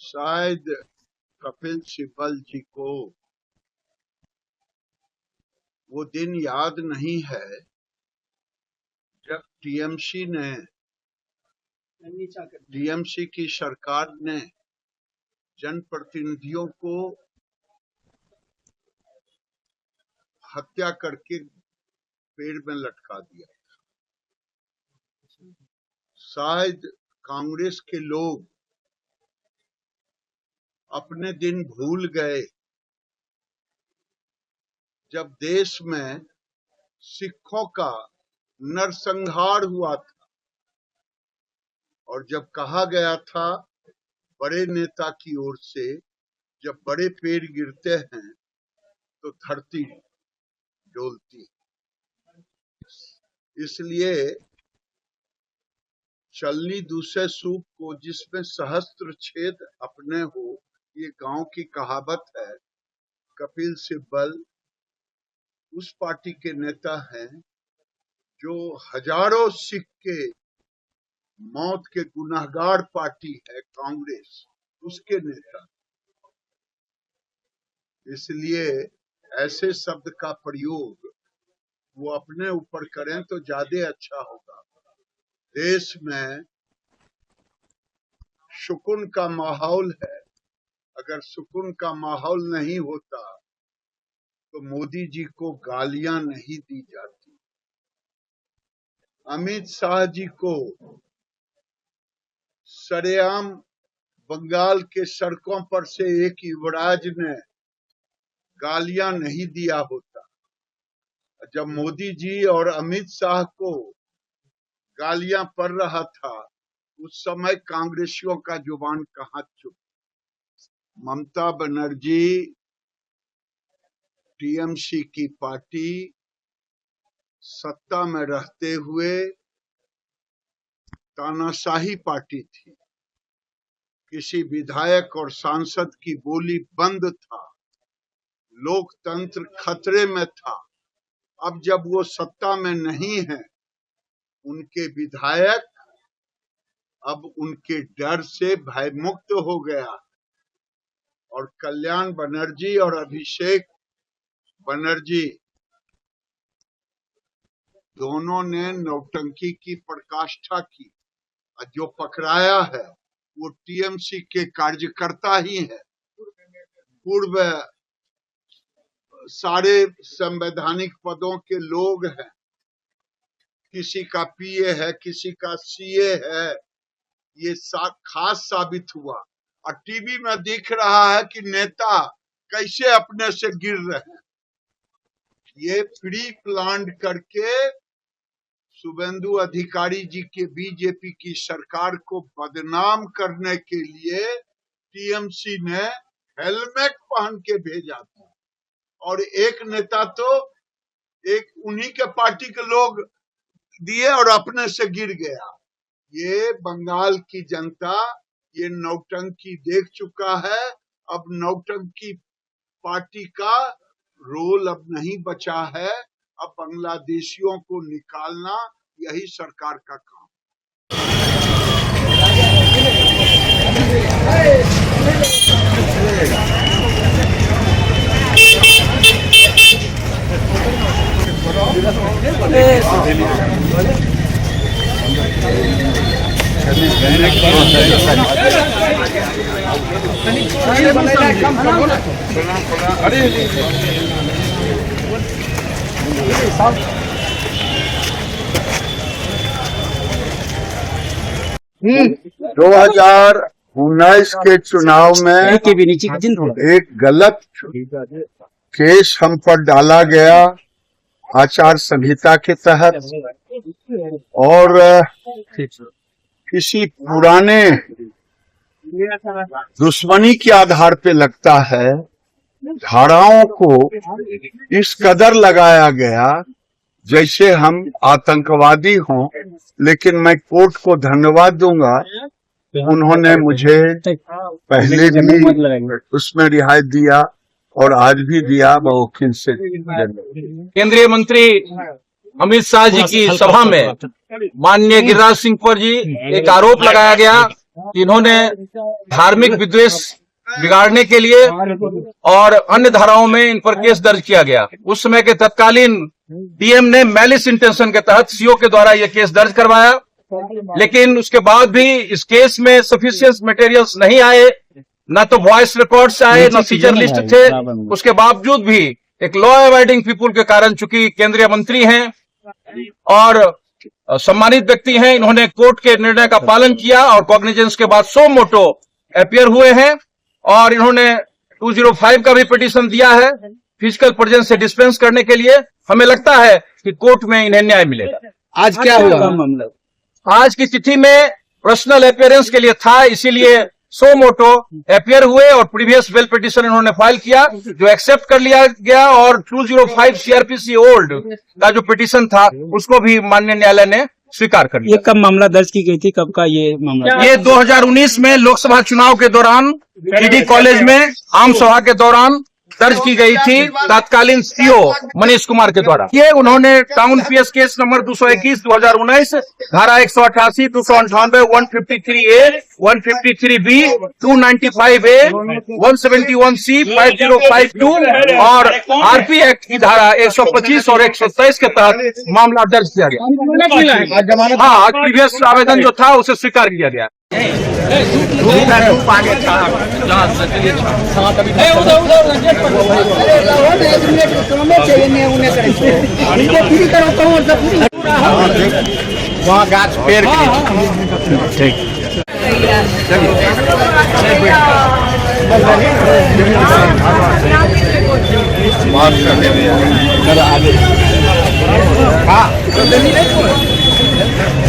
शायद कपिल सिब्बल जी को वो दिन याद नहीं है जब टीएमसी की सरकार ने जनप्रतिनिधियों को हत्या करके पेड़ में लटका दिया। शायद कांग्रेस के लोग अपने दिन भूल गए जब देश में सिखों का नरसंहार हुआ था और जब कहा गया था बड़े नेता की ओर से जब बड़े पेड़ गिरते हैं तो धरती डोलती है। इसलिए चलनी दूसरे सूप को जिसमें सहस्त्र छेद अपने हो, ये गांव की कहावत है। कपिल सिब्बल उस पार्टी के नेता हैं जो हजारों सिख के मौत के गुनाहगार पार्टी है कांग्रेस, उसके नेता। इसलिए ऐसे शब्द का प्रयोग वो अपने ऊपर करें तो ज्यादा अच्छा होगा। देश में सुकून का माहौल है, अगर सुकून का माहौल नहीं होता तो मोदी जी को गालियां नहीं दी जाती। अमित शाह जी को सरेआम बंगाल के सड़कों पर से एक युवराज ने गालियां नहीं दिया होता। जब मोदी जी और अमित शाह को गालियां पड़ रहा था उस समय कांग्रेसियों का जुबान कहाँ चुप। ममता बनर्जी टीएमसी की पार्टी सत्ता में रहते हुए तानाशाही पार्टी थी। किसी विधायक और सांसद की बोली बंद था, लोकतंत्र खतरे में था। अब जब वो सत्ता में नहीं है, उनके विधायक अब उनके डर से भयमुक्त हो गया और कल्याण बनर्जी और अभिषेक बनर्जी दोनों ने नौटंकी की पराकाष्ठा की। जो पकड़ाया है वो टीएमसी के कार्यकर्ता ही है। पूर्व सारे संवैधानिक पदों के लोग हैं, किसी का पीए है, किसी का सीए है। ये खास साबित हुआ और टीवी में दिख रहा है कि नेता कैसे अपने से गिर रहे हैं। ये प्री प्लान करके शुभेंदु अधिकारी जी के बीजेपी की सरकार को बदनाम करने के लिए टीएमसी ने हेलमेट पहन के भेजा था और एक नेता तो एक उन्हीं के पार्टी के लोग दिए और अपने से गिर गया। ये बंगाल की जनता ये नौटंकी देख चुका है। अब नौटंकी पार्टी का रोल अब नहीं बचा है। अब बांग्लादेशियों को निकालना यही सरकार का काम। दो 2019 के चुनाव में एक गलत केस हम पर डाला गया आचार संहिता के तहत और किसी पुराने दुश्मनी के आधार पे लगता है धाराओं को इस कदर लगाया गया जैसे हम आतंकवादी हों। लेकिन मैं कोर्ट को धन्यवाद दूंगा, उन्होंने मुझे पहले भी उसमें रिहाई दिया और आज भी दिया बहुकिन से। केंद्रीय मंत्री अमित शाह जी की सभा में माननीय गिरिराज सिंह पर जी एक आरोप लगाया गया कि इन्होंने धार्मिक विद्वेष बिगाड़ने के लिए और अन्य धाराओं में इन पर केस दर्ज किया गया। उस समय के तत्कालीन डीएम ने मैलिस इंटेंशन के तहत सीओ के द्वारा यह केस दर्ज करवाया, लेकिन उसके बाद भी इस केस में सफिशिएंट मटेरियल्स नहीं आए, न तो वॉइस रिकॉर्ड्स आए, न फीचर लिस्ट थे। उसके बावजूद भी एक लॉ अवॉइडिंग पीपुल के कारण, चूंकि केंद्रीय मंत्री हैं और सम्मानित व्यक्ति हैं, इन्होंने कोर्ट के निर्णय का पालन किया और कॉग्निजेंस के बाद सो मोटो अपीयर हुए हैं और इन्होंने 205 का भी पिटीशन दिया है फिजिकल प्रेजेंस से डिस्पेंस करने के लिए। हमें लगता है कि कोर्ट में इन्हें न्याय मिलेगा। आज क्या हुआ मामला? आज की चिट्ठी में पर्सनल अपीयरेंस के लिए था, इसीलिए सो मोटो अपीयर हुए और प्रीवियस बेल पिटीशन इन्होंने फाइल किया जो एक्सेप्ट कर लिया गया, और 205 सीआरपीसी ओल्ड का जो पिटीशन था उसको भी माननीय न्यायालय ने स्वीकार कर लिया। ये कब मामला दर्ज की गई थी, कब का ये मामला? ये 2019 में लोकसभा चुनाव के दौरान ईडी कॉलेज में आम सभा के दौरान दर्ज की गई थी तत्कालीन सीओ मनीष कुमार के द्वारा। ये उन्होंने टाउन पीएस केस नंबर 221 2019 धारा 188 298 153A 153B 295A 171C 5052 और आरपी एक्ट की धारा 125 और 127 के तहत मामला दर्ज किया गया। हाँ, आज प्रीवियस आवेदन जो था उसे स्वीकार किया गया। वहाँ गाछ पेड़ के ठीक